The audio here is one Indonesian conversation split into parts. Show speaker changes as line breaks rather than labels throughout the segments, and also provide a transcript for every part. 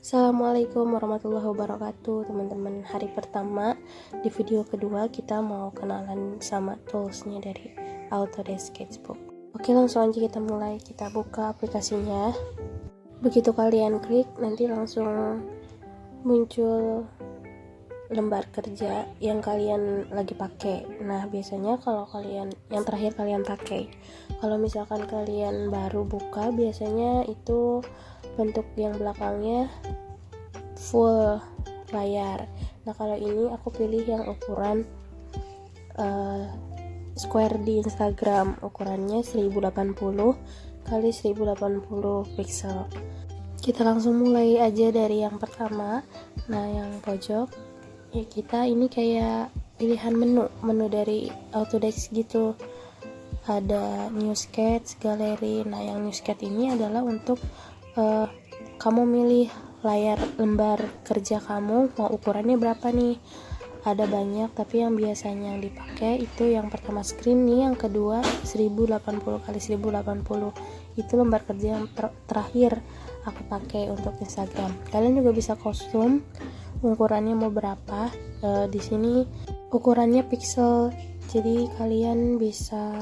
Assalamualaikum warahmatullahi wabarakatuh teman-teman. Hari pertama di video kedua kita mau kenalan sama toolsnya dari Autodesk Sketchbook. Oke, langsung aja kita mulai. Kita buka aplikasinya. Begitu kalian klik, nanti langsung muncul lembar kerja yang kalian lagi pakai. Nah, biasanya kalau kalian yang terakhir kalian pakai. Kalau misalkan kalian baru buka, biasanya itu bentuk yang belakangnya full layar. Nah, kalau ini aku pilih yang ukuran square di Instagram. Ukurannya 1080 kali 1080 pixel. Kita langsung mulai aja dari yang pertama. Nah, yang pojok ya, kita ini kayak pilihan menu dari Autodesk gitu. Ada new sketch, galeri. Nah, yang new sketch ini adalah untuk kamu milih layar lembar kerja kamu mau ukurannya berapa nih. Ada banyak, tapi yang biasanya yang dipakai itu yang pertama screen nih, yang kedua 1080 kali 1080. Itu lembar kerja yang terakhir aku pakai untuk Instagram. Kalian juga bisa custom ukurannya mau berapa. Di sini ukurannya pixel, jadi kalian bisa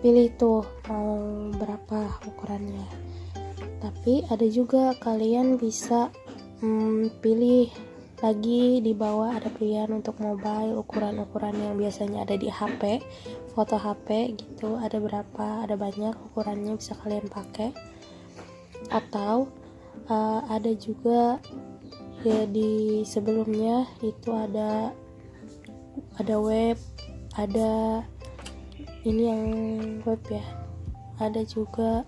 pilih tuh mau berapa ukurannya. Tapi ada juga kalian bisa pilih lagi di bawah, ada pilihan untuk mobile, ukuran-ukuran yang biasanya ada di HP, foto HP gitu, ada berapa, ada banyak ukurannya bisa kalian pakai. Atau ada juga ya, di sebelumnya itu ada web, ada ini yang web ya, ada juga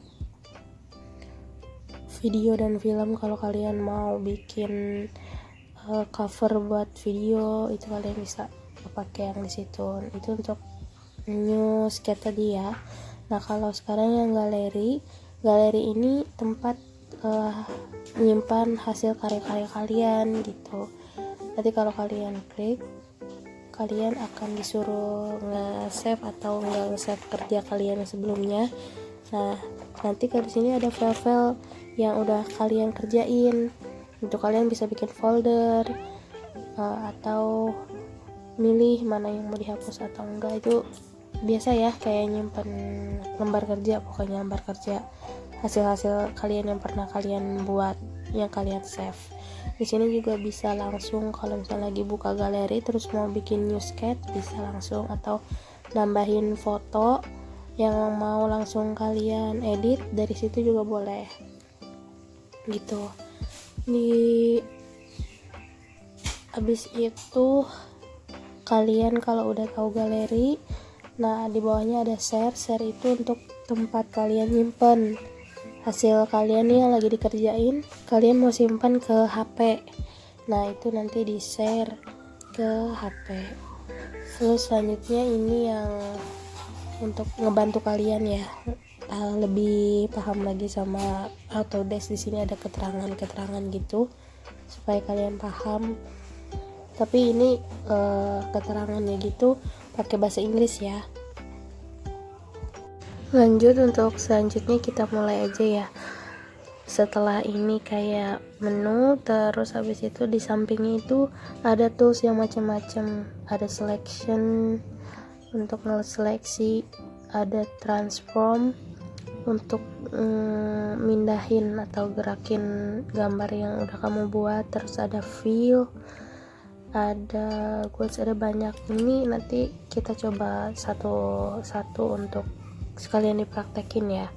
video dan film. Kalau kalian mau bikin cover buat video, itu kalian bisa pakai yang di situ. Itu untuk new sketch tadi ya. Nah, kalau sekarang yang galeri ini tempat menyimpan hasil karya-karya kalian gitu. Nanti kalau kalian klik, kalian akan disuruh nge-save atau nggak nge-save kerja kalian yang sebelumnya. Nah, nanti ke sini ada file-file yang udah kalian kerjain. Untuk kalian bisa bikin folder atau milih mana yang mau dihapus atau enggak. Itu biasa ya, kayak nyimpen lembar kerja, pokoknya lembar kerja hasil-hasil kalian yang pernah kalian buat, yang kalian save. Di sini juga bisa langsung, kalau misalnya lagi buka galeri terus mau bikin new sketch, bisa langsung, atau nambahin foto yang mau langsung kalian edit dari situ juga boleh gitu. Habis itu kalian kalau udah tahu galeri, nah di bawahnya ada share itu untuk tempat kalian nyimpen hasil kalian nih yang lagi dikerjain, kalian mau simpan ke HP. Nah, itu nanti di share ke HP. Terus selanjutnya ini yang untuk ngebantu kalian ya lebih paham lagi sama Autodesk. Di sini ada keterangan gitu supaya kalian paham. Tapi ini keterangannya gitu pakai bahasa Inggris ya. Lanjut, untuk selanjutnya kita mulai aja ya. Setelah ini kayak menu, terus habis itu di sampingnya itu ada tools yang macam-macam. Ada selection untuk seleksi, ada transform untuk mindahin atau gerakin gambar yang udah kamu buat, terus ada fill, ada quotes, ada banyak. Ini nanti kita coba satu-satu untuk sekalian dipraktekin ya.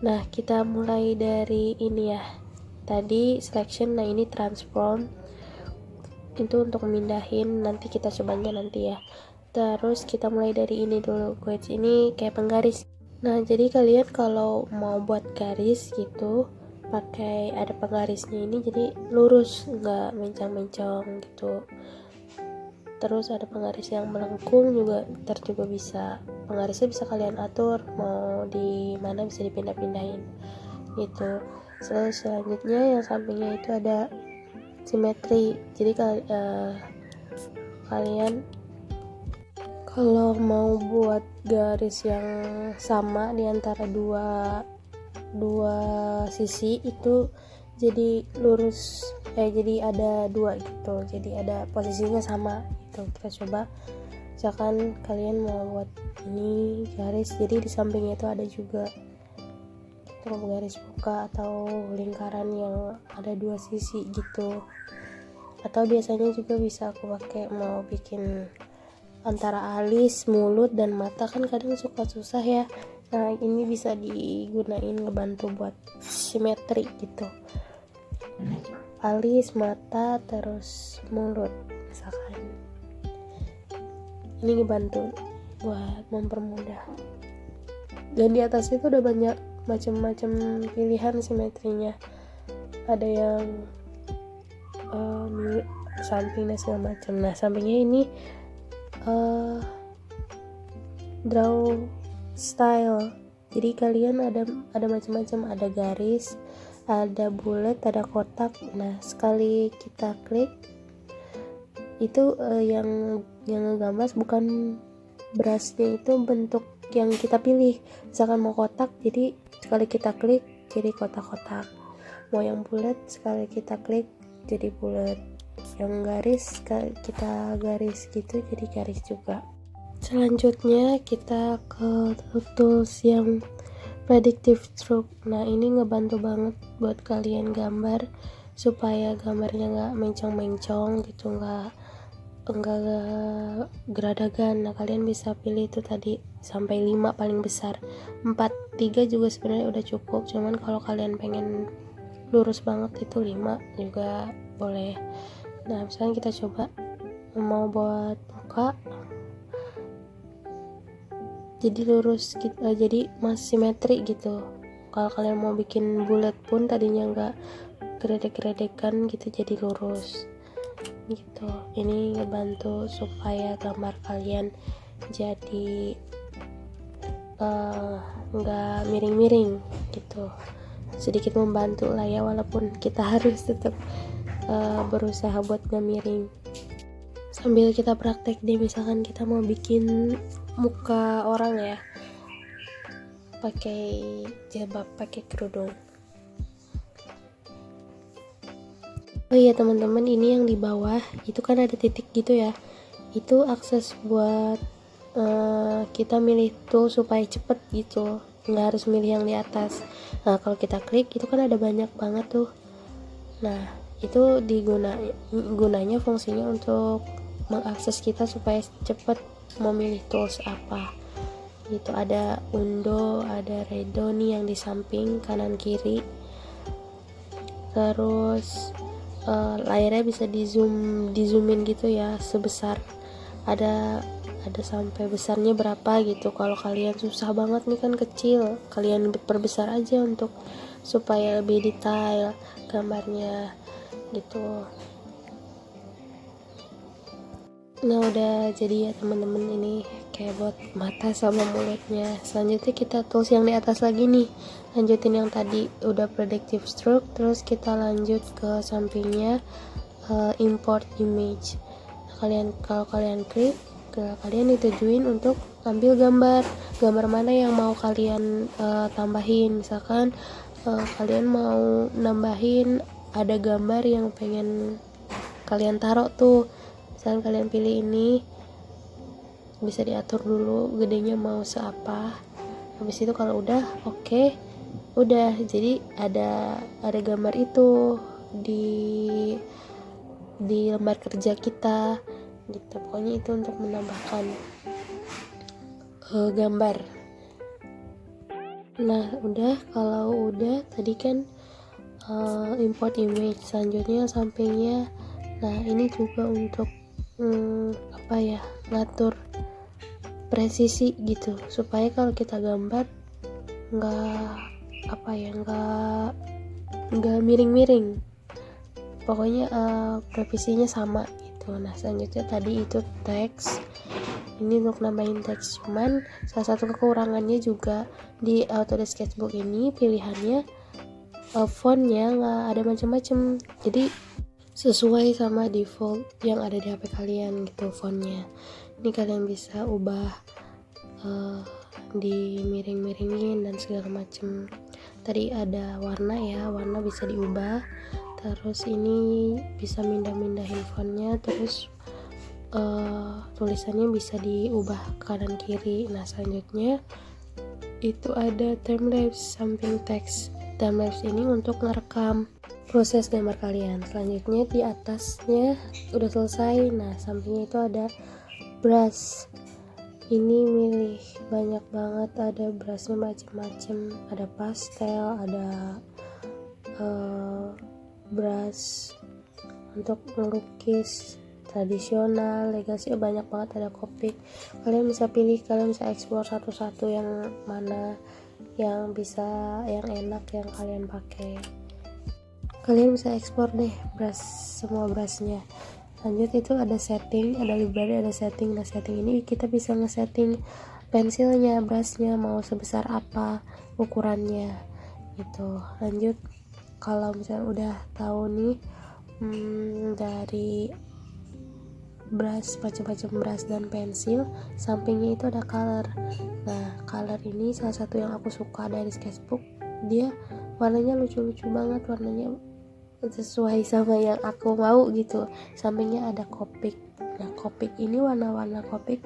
Nah, kita mulai dari ini ya, tadi selection. Nah, ini transform itu untuk mindahin, nanti kita cobanya nanti ya. Terus kita mulai dari ini dulu, quotes ini kayak penggaris. Nah, jadi kalian kalau mau buat garis gitu pakai ada penggarisnya ini, jadi lurus, nggak mencong-mencong gitu. Terus ada penggaris yang melengkung juga, juga bisa. Penggarisnya bisa kalian atur mau di mana, bisa dipindah-pindahin gitu. Selanjutnya yang sampingnya itu ada simetri. Jadi kalian kalau mau buat garis yang sama di antara dua sisi itu jadi lurus jadi ada dua gitu, jadi ada posisinya sama gitu. Kita coba, misalkan kalian mau buat ini garis, jadi di sampingnya itu ada juga untuk garis muka atau lingkaran yang ada dua sisi gitu. Atau biasanya juga bisa aku pakai mau bikin antara alis, mulut, dan mata, kan kadang suka susah ya. Nah ini bisa digunain ngebantu buat simetri gitu, alis, mata, terus mulut misalkan. Ini ngebantu buat mempermudah. Dan di atasnya itu udah banyak macam-macam pilihan simetrinya. Ada yang samping dan segala macam. Nah sampingnya ini draw style. Jadi kalian ada macam-macam, ada garis, ada bulat, ada kotak. Nah sekali kita klik itu yang ngegambar bukan brushnya, itu bentuk yang kita pilih. Misalkan mau kotak, jadi sekali kita klik jadi kotak-kotak. Mau yang bulat, sekali kita klik jadi bulat. Yang garis kita garis gitu, jadi garis juga. Selanjutnya kita ke tools yang predictive stroke. Nah ini ngebantu banget buat kalian gambar supaya gambarnya nggak mencong-mencong gitu, nggak geradagan. Nah kalian bisa pilih itu tadi sampai 5 paling besar. 3 juga sebenarnya udah cukup, cuman kalau kalian pengen lurus banget itu 5 juga boleh. Nah misalnya kita coba mau buat muka, jadi lurus gitu, jadi masih simetri gitu. Kalau kalian mau bikin bulat pun tadinya nggak geredek-geredekan gitu, jadi lurus gitu. Ini ngebantu supaya gambar kalian jadi nggak miring-miring gitu, sedikit membantu lah ya, walaupun kita harus tetap berusaha buat nggak miring. Sambil kita praktek deh, misalkan kita mau bikin muka orang ya, pakai jilbab, pakai kerudung. Oh iya teman-teman, ini yang di bawah itu kan ada titik gitu ya, itu akses buat kita milih tool supaya cepet gitu, nggak harus milih yang di atas. Nah kalau kita klik itu kan ada banyak banget tuh. Nah itu gunanya fungsinya untuk mengakses kita supaya cepet memilih tools apa gitu. Ada undo, ada redo nih yang di samping kanan kiri. Terus layarnya bisa di zoomin gitu ya, sebesar ada sampai besarnya berapa gitu. Kalau kalian susah banget nih kan kecil, kalian perbesar aja untuk supaya lebih detail gambarnya gitu. Nah udah jadi ya teman-teman, ini kayak buat mata sama mulutnya. Selanjutnya kita tools yang di atas lagi nih, lanjutin yang tadi udah predictive stroke, terus kita lanjut ke sampingnya import image. Nah, kalau kalian klik, kalian ditujuin untuk ambil gambar mana yang mau kalian tambahin. Misalkan kalian mau nambahin ada gambar yang pengen kalian taruh tuh, misalkan kalian pilih ini, bisa diatur dulu gedenya mau seapa. Habis itu kalau udah oke, udah jadi ada gambar itu di lembar kerja kita gitu. Pokoknya itu untuk menambahkan gambar. Nah udah, kalau udah tadi kan import image, selanjutnya sampingnya. Nah ini juga untuk ngatur presisi gitu, supaya kalau kita gambar nggak miring-miring, pokoknya presisinya sama gitu. Nah selanjutnya tadi itu teks, ini untuk nambahin teks. Cuman salah satu kekurangannya juga di Autodesk Sketchbook ini pilihannya fontnya nggak ada macam-macam, jadi sesuai sama default yang ada di HP kalian gitu fontnya. Ini kalian bisa ubah di miring-miringin dan segala macam. Tadi ada warna ya, warna bisa diubah. terus ini bisa mindah-mindah handphonenya, terus tulisannya bisa diubah kanan kiri. Nah selanjutnya itu ada timelapse samping teks. Timelapse ini untuk ngerekam proses gambar kalian. Selanjutnya di atasnya udah selesai. Nah sampingnya itu ada brush. Ini milih banyak banget, ada brushnya macem-macem, ada pastel, ada brush untuk melukis tradisional, legasi, banyak banget, ada Copic. Kalian bisa pilih, kalian bisa explore satu-satu yang mana yang bisa, yang enak yang kalian pakai. Kalian bisa explore deh brush, semua brushnya. Lanjut itu ada setting, ada library, ada setting. Nah setting ini kita bisa ngesetting pensilnya, brushnya mau sebesar apa ukurannya gitu. Lanjut kalau misalnya udah tahu nih dari brush, macam-macam brush dan pensil, sampingnya itu ada color. Nah color ini salah satu yang aku suka dari sketchbook, dia warnanya lucu-lucu banget, warnanya sesuai sama yang aku mau gitu. Sampingnya ada Copic. Nah Copic ini warna-warna Copic,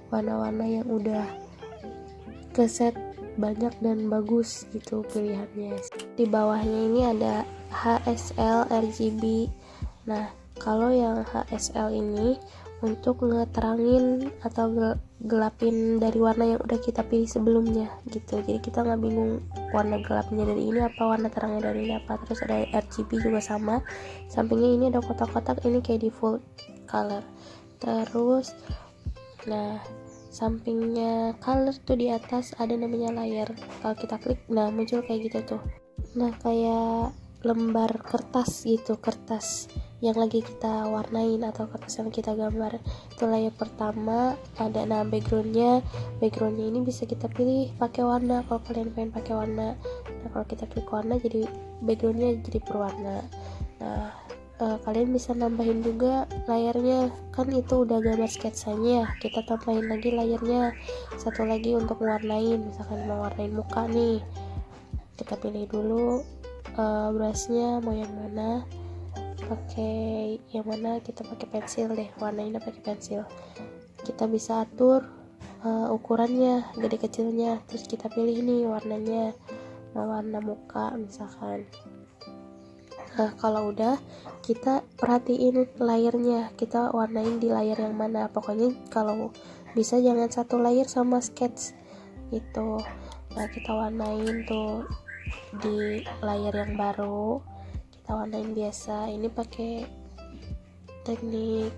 warna-warna yang udah keset banyak dan bagus gitu pilihannya. Di bawahnya ini ada HSL RGB. Nah kalau yang HSL ini untuk ngeterangin atau gelapin dari warna yang udah kita pilih sebelumnya gitu, jadi kita nggak bingung warna gelapnya dari ini apa, warna terangnya dari ini apa. Terus ada RGB juga sama, sampingnya ini ada kotak-kotak, ini kayak default color. Terus nah sampingnya color tuh di atas ada namanya layer, kalau kita klik nah muncul kayak gitu tuh. Nah kayak lembar kertas gitu, kertas yang lagi kita warnain atau kertas yang kita gambar. Itu layer pertama ada. Nah backgroundnya ini bisa kita pilih pakai warna kalau kalian pengen pakai warna. Nah kalau kita klik warna jadi backgroundnya jadi berwarna. Nah kalian bisa nambahin juga layarnya, kan itu udah gambar sketsanya, kita tambahin lagi layarnya satu lagi untuk mewarnain. Misalkan mau warnain muka nih, kita pilih dulu brushnya mau yang mana, pakai yang mana, kita pakai pensil deh, warnainnya pakai pensil. Kita bisa atur ukurannya gede kecilnya, terus kita pilih nih warnanya, warna muka misalkan. Nah kalau udah kita perhatiin layernya, kita warnain di layer yang mana. Pokoknya kalau bisa jangan satu layer sama sketch itu. Nah kita warnain tuh di layer yang baru, kita warnain biasa. Ini pakai teknik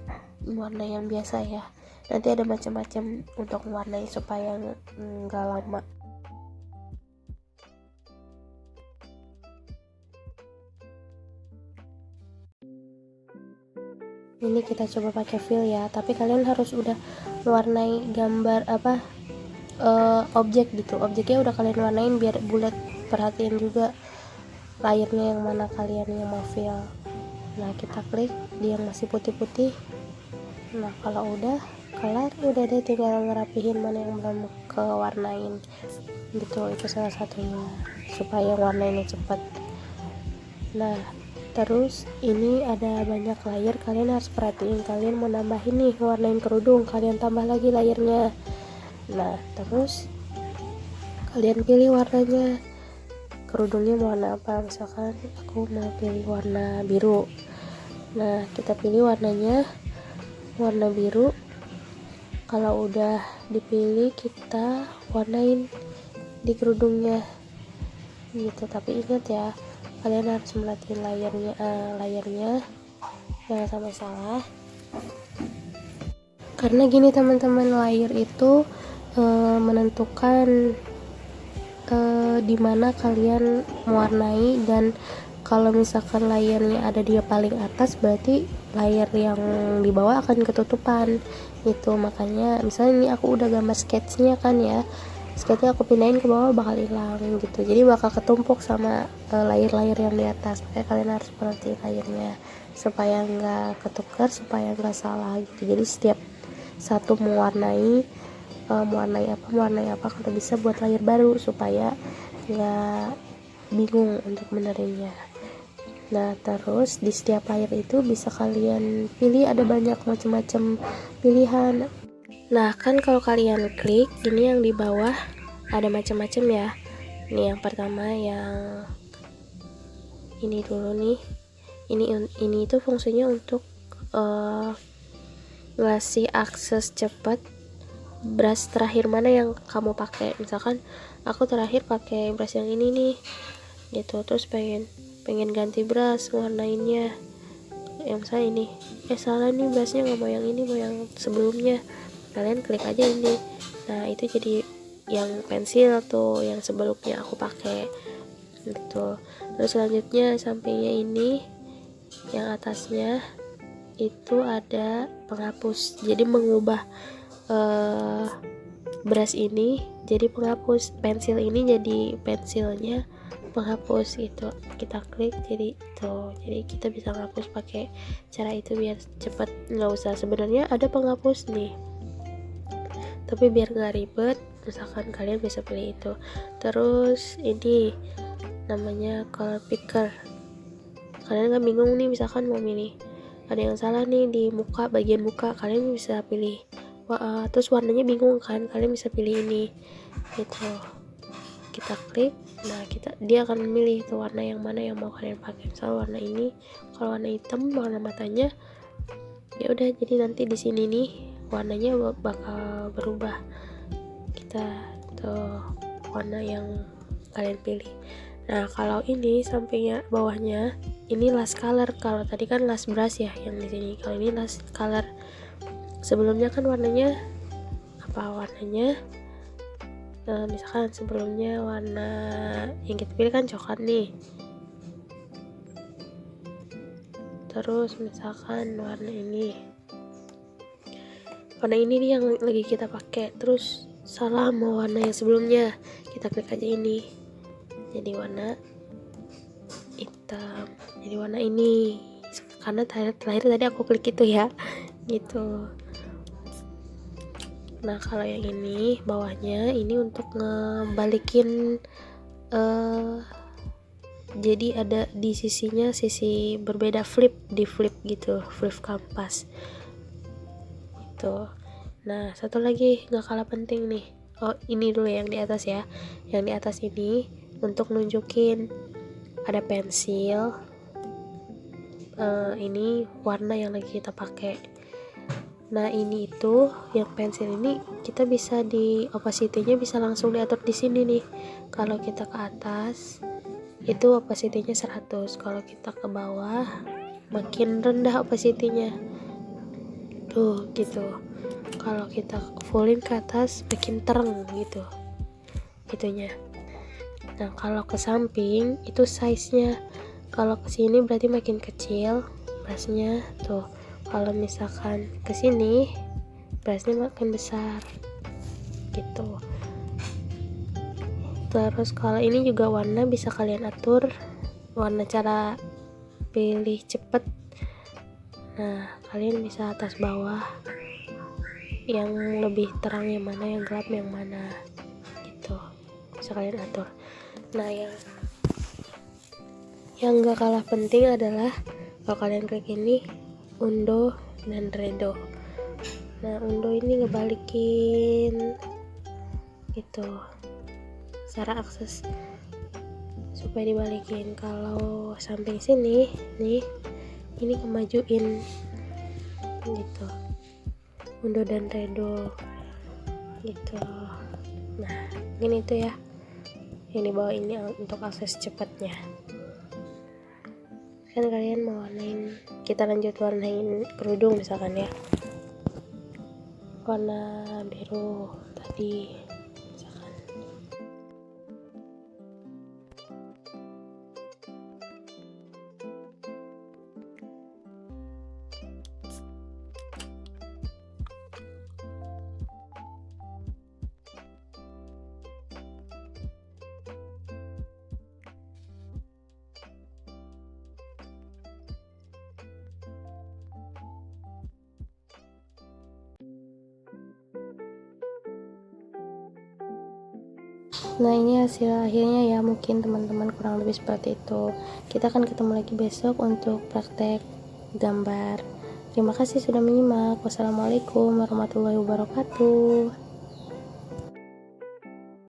warna yang biasa ya, nanti ada macam-macam untuk mewarnai supaya nggak lama. Ini kita coba pakai fill ya, tapi kalian harus udah mewarnai gambar apa objek gitu, objeknya udah kalian warnain biar bulat. Perhatiin juga layernya yang mana kalian yang mau fill. Nah kita klik di yang masih putih-putih. Nah kalau udah kelar, udah deh tinggal ngerapihin mana yang belum kewarnain gitu. Itu salah satunya supaya warnainnya cepat. Nah terus ini ada banyak layer, kalian harus perhatiin. Kalian mau nambahin nih warnain kerudung, kalian tambah lagi layernya. Nah terus kalian pilih warnanya, kerudungnya mau warna apa. Misalkan aku mau pilih warna biru. Nah kita pilih warnanya warna biru. Kalau udah dipilih kita warnain di kerudungnya gitu. Tapi ingat ya, kalian harus merhatiin layernya jangan sampai salah. Karena gini teman-teman, layer itu menentukan dimana kalian mewarnai, dan kalau misalkan layernya ada di paling atas berarti layer yang di bawah akan ketutupan gitu. Makanya misalnya ini aku udah gambar sketsnya kan ya, sketsnya aku pindahin ke bawah bakal hilang gitu, jadi bakal ketumpuk sama layer-layer yang di atas. Makanya kalian harus perhatiin layernya supaya nggak ketukar, supaya nggak salah gitu. Jadi setiap satu mewarnai apa kalau bisa buat layer baru supaya nggak bingung untuk benerinnya. Nah terus di setiap layer itu bisa kalian pilih, ada banyak macam-macam pilihan. Nah kan kalau kalian klik ini yang di bawah ada macam-macam ya. Ini yang pertama, yang ini dulu nih. Ini itu fungsinya untuk ngasih akses cepat brush terakhir mana yang kamu pakai. Misalkan aku terakhir pakai brush yang ini nih gitu, terus pengen ganti brush warnainnya yang misalnya ini, salah nih brushnya, nggak mau yang ini, mau yang sebelumnya, kalian klik aja ini. Nah itu jadi yang pensil tuh yang sebelumnya aku pakai gitu. Terus selanjutnya sampingnya ini, yang atasnya itu ada penghapus, jadi mengubah brush ini jadi penghapus, pensil ini jadi pensilnya penghapus gitu. Kita klik jadi tuh, jadi kita bisa menghapus pakai cara itu biar cepet, nggak usah, sebenarnya ada penghapus nih tapi biar nggak ribet misalkan kalian bisa pilih itu. Terus ini namanya color picker, kalian nggak bingung nih misalkan mau milih ada yang salah nih di muka, bagian muka, kalian bisa pilih terus warnanya bingung kan, kalian bisa pilih ini gitu. Kita klik, nah dia akan memilih tuh warna yang mana yang mau kalian pakai. Misalnya warna ini, kalau warna hitam warna matanya, ya udah jadi nanti di sini nih warnanya bakal berubah. Kita tuh warna yang kalian pilih. Nah kalau ini sampingnya bawahnya ini last color, kalau tadi kan last brush ya yang di sini, kalau ini last color. Sebelumnya kan warnanya misalkan sebelumnya warna yang kita pilih kan coklat nih, terus misalkan warna ini nih yang lagi kita pakai, terus salah mau warna yang sebelumnya, kita klik aja ini jadi warna hitam, jadi warna ini karena terakhir tadi aku klik itu ya gitu. Nah kalau yang ini bawahnya ini untuk ngebalikin jadi ada di sisinya sisi berbeda, flip gitu, flip kampas gitu. Nah satu lagi nggak kalah penting nih, ini dulu yang di atas ya. Yang di atas ini untuk nunjukin ada pensil, ini warna yang lagi kita pakai. Nah ini itu yang pensil ini kita bisa di opacity-nya bisa langsung diatur di sini nih. Kalau kita ke atas itu opacity-nya 100, kalau kita ke bawah makin rendah opacity-nya tuh gitu. Kalau kita fullin ke atas makin terang gitu itunya. Nah kalau ke samping itu size-nya, kalau ke sini berarti makin kecil brush-nya tuh. Kalau misalkan ke sini brush-nya makin besar gitu. Terus kalau ini juga warna bisa kalian atur warna cara pilih cepet. Nah kalian bisa atas bawah, yang lebih terang yang mana, yang gelap yang mana gitu, bisa kalian atur. Nah yang gak kalah penting adalah kalau kalian klik ini undo dan redo. Nah undo ini ngebalikin gitu cara akses supaya dibalikin. Kalau samping sini nih ini kemajuin gitu, undo dan redo gitu. Nah ini itu ya yang di bawah ini untuk akses cepatnya. Kan kalian mau warnain, kita lanjut warnain kerudung misalkan ya, warna biru tadi misalkan. Nah, ini hasil akhirnya ya, mungkin teman-teman kurang lebih seperti itu. Kita akan ketemu lagi besok untuk praktek gambar. Terima kasih sudah menyimak. Wassalamualaikum warahmatullahi wabarakatuh.